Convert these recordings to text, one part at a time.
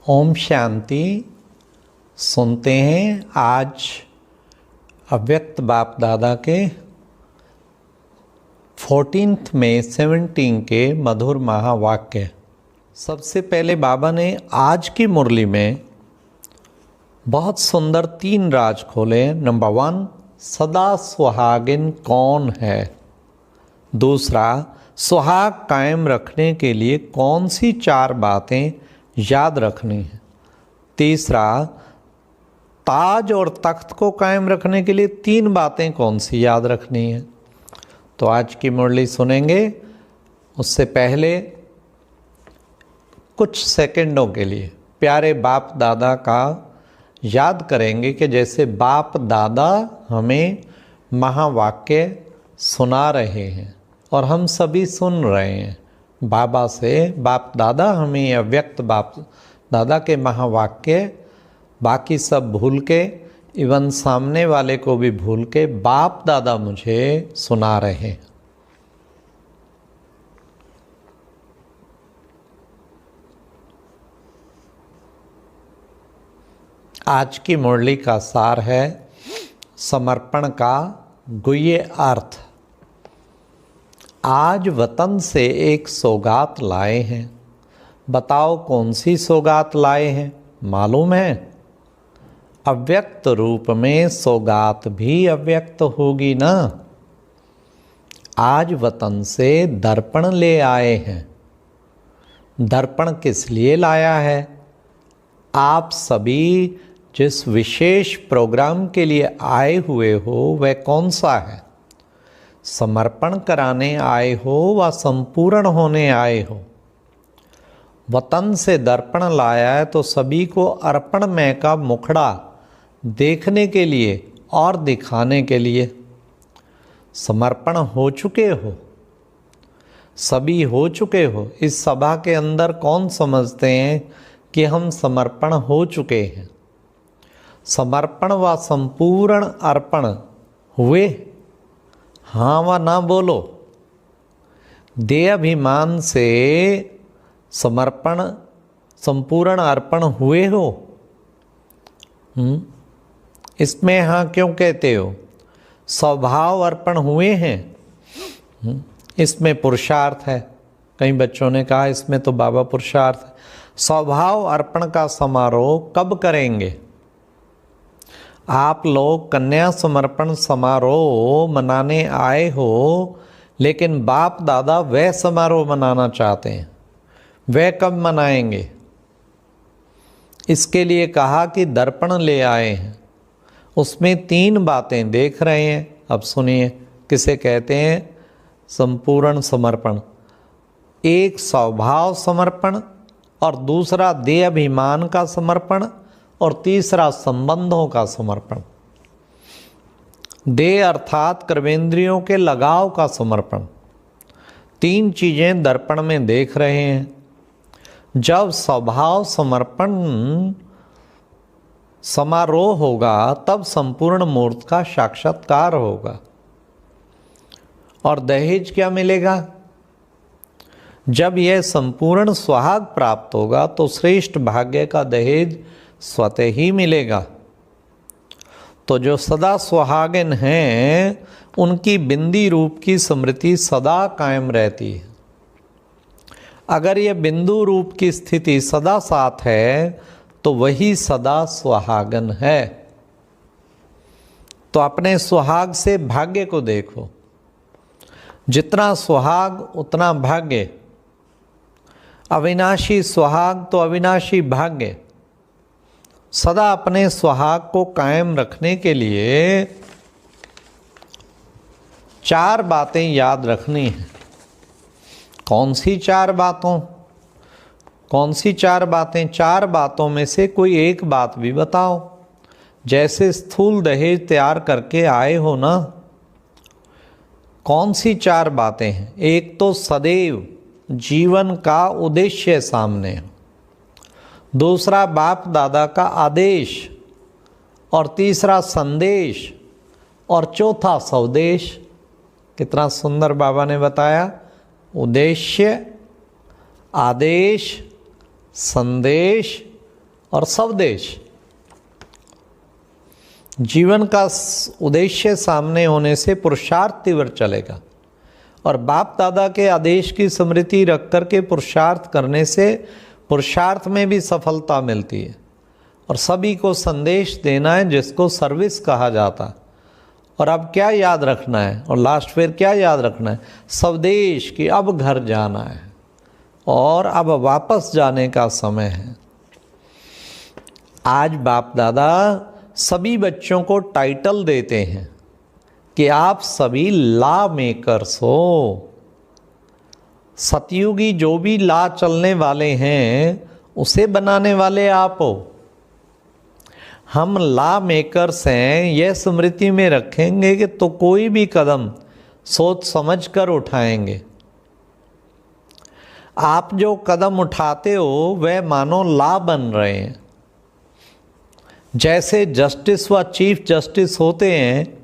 ओम शांति। सुनते हैं आज अव्यक्त बाप दादा के 14 मई 17 के मधुर महावाक्य। सबसे पहले बाबा ने आज की मुरली में बहुत सुंदर 3 राज खोले। नंबर 1, सदा सुहागिन कौन है। दूसरा, सुहाग कायम रखने के लिए कौन सी 4 बातें याद रखनी है। तीसरा, ताज और तख्त को कायम रखने के लिए 3 बातें कौन सी याद रखनी है। तो आज की मुरली सुनेंगे। उससे पहले कुछ सेकंडों के लिए प्यारे बाप दादा का याद करेंगे कि जैसे बाप दादा हमें महावाक्य सुना रहे हैं और हम सभी सुन रहे हैं बाबा से। बाप दादा हमें अव्यक्त बाप दादा के महावाक्य बाकी सब भूल के, इवन सामने वाले को भी भूल के बाप दादा मुझे सुना रहे हैं। आज की मुरली का सार है समर्पण का गुह्य अर्थ। आज वतन से एक सौगात लाए हैं। बताओ कौन सी सौगात लाए हैं। मालूम है, अव्यक्त रूप में सौगात भी अव्यक्त होगी ना। आज वतन से दर्पण ले आए हैं। दर्पण किस लिए लाया है। आप सभी जिस विशेष प्रोग्राम के लिए आए हुए हो वह कौन सा है। समर्पण कराने आए हो व संपूर्ण होने आए हो। वतन से दर्पण लाया है तो सभी को अर्पणमय का मुखड़ा देखने के लिए और दिखाने के लिए। समर्पण हो चुके हो, सभी हो चुके हो। इस सभा के अंदर कौन समझते हैं कि हम समर्पण हो चुके हैं। समर्पण व संपूर्ण अर्पण हुए। हाँ व ना बोलो। देह अभिमान से समर्पण संपूर्ण अर्पण हुए हो। इसमें हाँ क्यों कहते हो। स्वभाव अर्पण हुए हैं। इसमें पुरुषार्थ है। कई बच्चों ने कहा इसमें तो बाबा पुरुषार्थ है। स्वभाव अर्पण का समारोह कब करेंगे। आप लोग कन्या समर्पण समारोह मनाने आए हो, लेकिन बाप दादा वह समारोह मनाना चाहते हैं। वह कब मनाएंगे। इसके लिए कहा कि दर्पण ले आए हैं। उसमें 3 बातें देख रहे हैं। अब सुनिए किसे कहते हैं संपूर्ण समर्पण। एक स्वभाव समर्पण, और दूसरा देह अभिमान का समर्पण, और तीसरा संबंधों का समर्पण। देह अर्थात कर्मेंद्रियों के लगाव का समर्पण। 3 चीजें दर्पण में देख रहे हैं। जब स्वभाव समर्पण समारोह होगा तब संपूर्ण मूर्त का साक्षात्कार होगा। और दहेज क्या मिलेगा। जब यह संपूर्ण सुहाग प्राप्त होगा तो श्रेष्ठ भाग्य का दहेज स्वतः ही मिलेगा। तो जो सदा सुहागिन हैं उनकी बिंदी रूप की स्मृति सदा कायम रहती है। अगर यह बिंदु रूप की स्थिति सदा साथ है तो वही सदा सुहागन है। तो अपने सुहाग से भाग्य को देखो। जितना सुहाग उतना भाग्य। अविनाशी सुहाग तो अविनाशी भाग्य। सदा अपने सुहाग को कायम रखने के लिए 4 बातें याद रखनी हैं। कौन सी 4 बातों। कौन सी 4 बातें। 4 बातों में से कोई एक बात भी बताओ। जैसे स्थूल दहेज तैयार करके आए हो ना। कौन सी 4 बातें हैं। एक तो सदैव जीवन का उद्देश्य सामने हो। दूसरा बाप दादा का आदेश, और तीसरा संदेश, और चौथा स्वदेश। कितना सुंदर बाबा ने बताया। उद्देश्य, आदेश, संदेश और स्वदेश। जीवन का उद्देश्य सामने होने से पुरुषार्थ तीव्र चलेगा और बाप दादा के आदेश की स्मृति रख कर के पुरुषार्थ करने से पुरुषार्थ में भी सफलता मिलती है। और सभी को संदेश देना है जिसको सर्विस कहा जाता है। और अब क्या याद रखना है, और लास्ट फिर क्या याद रखना है, स्वदेश की अब घर जाना है और अब वापस जाने का समय है। आज बाप दादा सभी बच्चों को टाइटल देते हैं कि आप सभी लॉ मेकर्स हो। सतयुगी जो भी लॉ चलने वाले हैं उसे बनाने वाले आप हो। हम लॉ मेकर्स हैं, यह स्मृति में रखेंगे कि तो कोई भी कदम सोच समझ कर उठाएंगे। आप जो कदम उठाते हो वह मानो लॉ बन रहे हैं। जैसे जस्टिस व चीफ जस्टिस होते हैं,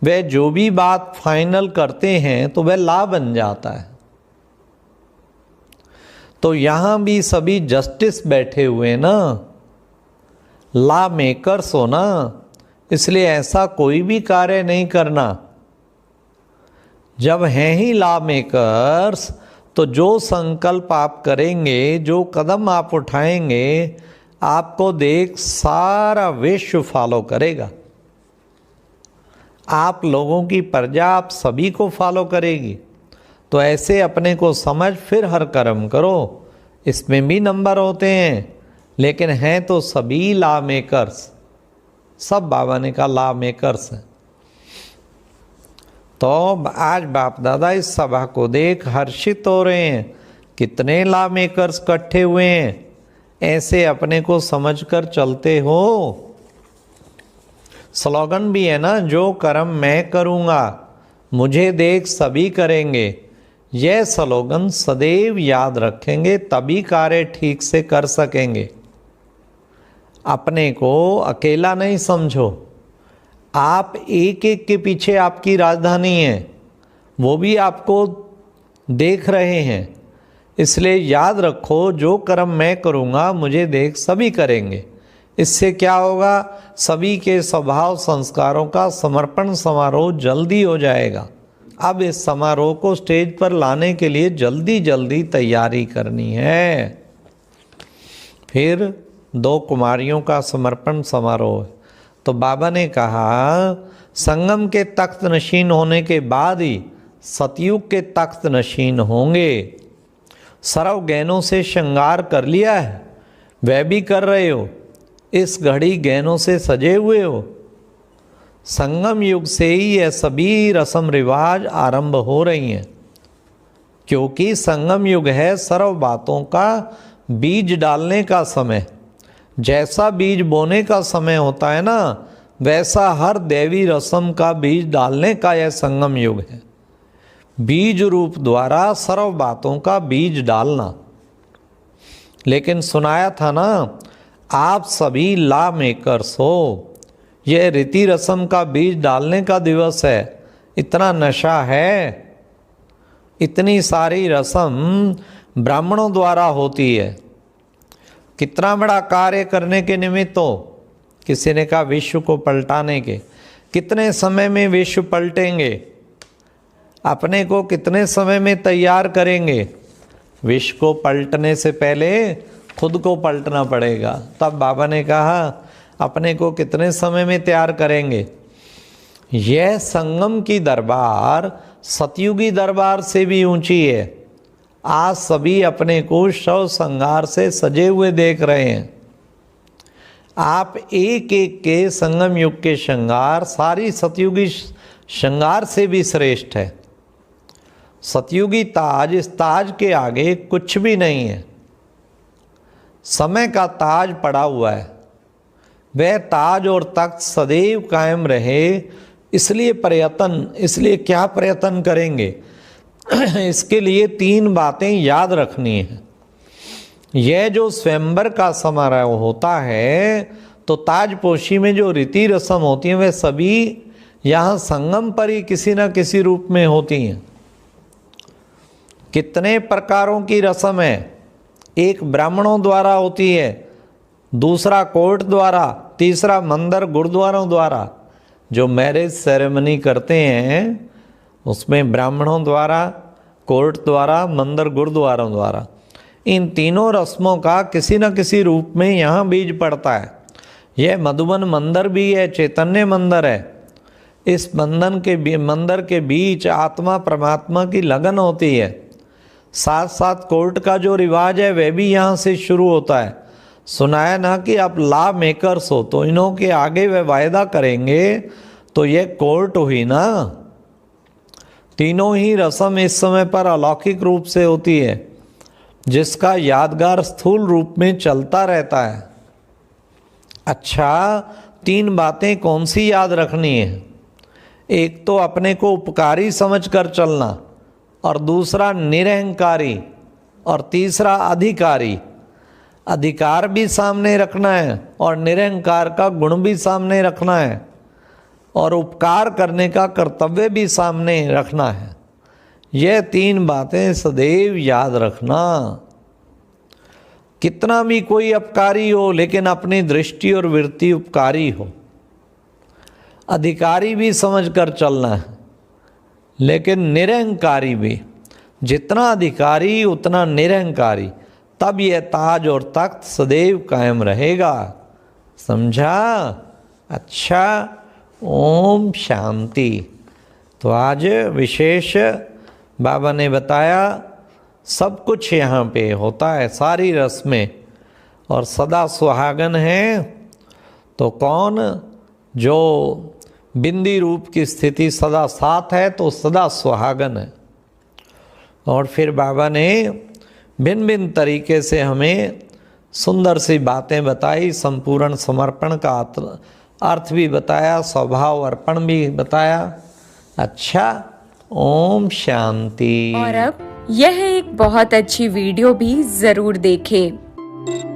वह जो भी बात फाइनल करते हैं तो वह लॉ बन जाता है। तो यहाँ भी सभी जस्टिस बैठे हुए हैं ना, लॉ मेकर्स हो ना, इसलिए ऐसा कोई भी कार्य नहीं करना। जब हैं ही लॉ मेकर्स तो जो संकल्प आप करेंगे, जो कदम आप उठाएंगे, आपको देख सारा विश्व फॉलो करेगा। आप लोगों की प्रजा आप सभी को फॉलो करेगी। तो ऐसे अपने को समझ फिर हर कर्म करो। इसमें भी नंबर होते हैं, लेकिन हैं तो सभी लॉ मेकर्स। सब बाबा ने कहा लॉ मेकर्स हैं। तो आज बाप दादा इस सभा को देख हर्षित हो रहे हैं। कितने लॉ मेकर्स इकट्ठे हुए हैं, ऐसे अपने को समझकर चलते हो। स्लोगन भी है ना, जो कर्म मैं करूँगा मुझे देख सभी करेंगे। यह स्लोगन सदैव याद रखेंगे, तभी कार्य ठीक से कर सकेंगे। अपने को अकेला नहीं समझो। आप एक एक के पीछे आपकी राजधानी है, वो भी आपको देख रहे हैं। इसलिए याद रखो, जो कर्म मैं करूँगा मुझे देख सभी करेंगे। इससे क्या होगा, सभी के स्वभाव संस्कारों का समर्पण समारोह जल्दी हो जाएगा। अब इस समारोह को स्टेज पर लाने के लिए जल्दी जल्दी तैयारी करनी है। फिर 2 कुमारियों का समर्पण समारोह। तो बाबा ने कहा, संगम के तख्त नशीन होने के बाद ही सतयुग के तख्त नशीन होंगे। सर्व गहनों से श्रृंगार कर लिया है, वह भी कर रहे हो। इस घड़ी गहनों से सजे हुए हो। संगम युग से ही यह सभी रस्म रिवाज आरंभ हो रही हैं, क्योंकि संगम युग है सर्व बातों का बीज डालने का समय। जैसा बीज बोने का समय होता है ना, वैसा हर दैवी रस्म का बीज डालने का यह संगम युग है। बीज रूप द्वारा सर्व बातों का बीज डालना। लेकिन सुनाया था ना, आप सभी लॉ मेकर्स हो। यह रीति रस्म का बीज डालने का दिवस है। इतना नशा है, इतनी सारी रस्म ब्राह्मणों द्वारा होती है। कितना बड़ा कार्य करने के निमित्त हो। किसी ने कहा विश्व को पलटाने के। कितने समय में विश्व पलटेंगे, अपने को कितने समय में तैयार करेंगे। विश्व को पलटने से पहले खुद को पलटना पड़ेगा। तब बाबा ने कहा अपने को कितने समय में तैयार करेंगे। यह संगम की दरबार सतयुगी दरबार से भी ऊंची है। आज सभी अपने को शव श्रृंगार से सजे हुए देख रहे हैं। आप एक एक के संगम युग के श्रृंगार सारी सतयुगी श्रृंगार से भी श्रेष्ठ है। सतयुगी ताज, इस ताज के आगे कुछ भी नहीं है। समय का ताज पड़ा हुआ है, वह ताज और तख्त सदैव कायम रहे। इसलिए प्रयत्न, इसलिए क्या प्रयत्न करेंगे इसके लिए 3 बातें याद रखनी है। यह जो स्वयंवर का समारोह होता है, तो ताजपोशी में जो रीति रस्म होती हैं, वे सभी यहाँ संगम पर ही किसी न किसी रूप में होती हैं। कितने प्रकारों की रस्म है। एक ब्राह्मणों द्वारा होती है, दूसरा कोर्ट द्वारा, तीसरा मंदिर गुरुद्वारों द्वारा। जो मैरिज सेरेमनी करते हैं उसमें ब्राह्मणों द्वारा, कोर्ट द्वारा, मंदिर गुरुद्वारों द्वारा, इन तीनों रस्मों का किसी न किसी रूप में यहाँ बीज पड़ता है। यह मधुबन मंदिर भी है, चैतन्य मंदिर है। इस मंदिर के बीच आत्मा परमात्मा की लगन होती है। साथ साथ कोर्ट का जो रिवाज है वह भी यहाँ से शुरू होता है। सुनाया ना कि आप लॉ मेकर्स हो, तो इन्हों के आगे वे वायदा करेंगे तो ये कोर्ट हुई ना। तीनों ही रस्म इस समय पर अलौकिक रूप से होती है, जिसका यादगार स्थूल रूप में चलता रहता है। अच्छा, 3 बातें कौन सी याद रखनी है? एक तो अपने को उपकारी समझकर चलना, और दूसरा निरहंकारी, और तीसरा अधिकारी। अधिकार भी सामने रखना है और निरहंकार का गुण भी सामने रखना है, और उपकार करने का कर्तव्य भी सामने रखना है। यह 3 बातें सदैव याद रखना। कितना भी कोई अपकारी हो, लेकिन अपनी दृष्टि और वृत्ति उपकारी हो। अधिकारी भी समझकर चलना है, लेकिन निरहंकारी भी। जितना अधिकारी उतना निरहंकारी, तब यह ताज और तख्त सदैव कायम रहेगा। समझा? अच्छा, ओम शांति। तो आज विशेष बाबा ने बताया, सब कुछ यहाँ पे होता है, सारी रस्में, और सदा सुहागन है। तो कौन? जो बिंदी रूप की स्थिति सदा साथ है, तो सदा सुहागन है। और फिर बाबा ने भिन्न भिन्न तरीके से हमें सुंदर सी बातें बताई। संपूर्ण समर्पण का अर्थ भी बताया, स्वभाव अर्पण भी बताया। अच्छा, ओम शांति। और अब यह एक बहुत अच्छी वीडियो भी जरूर देखें।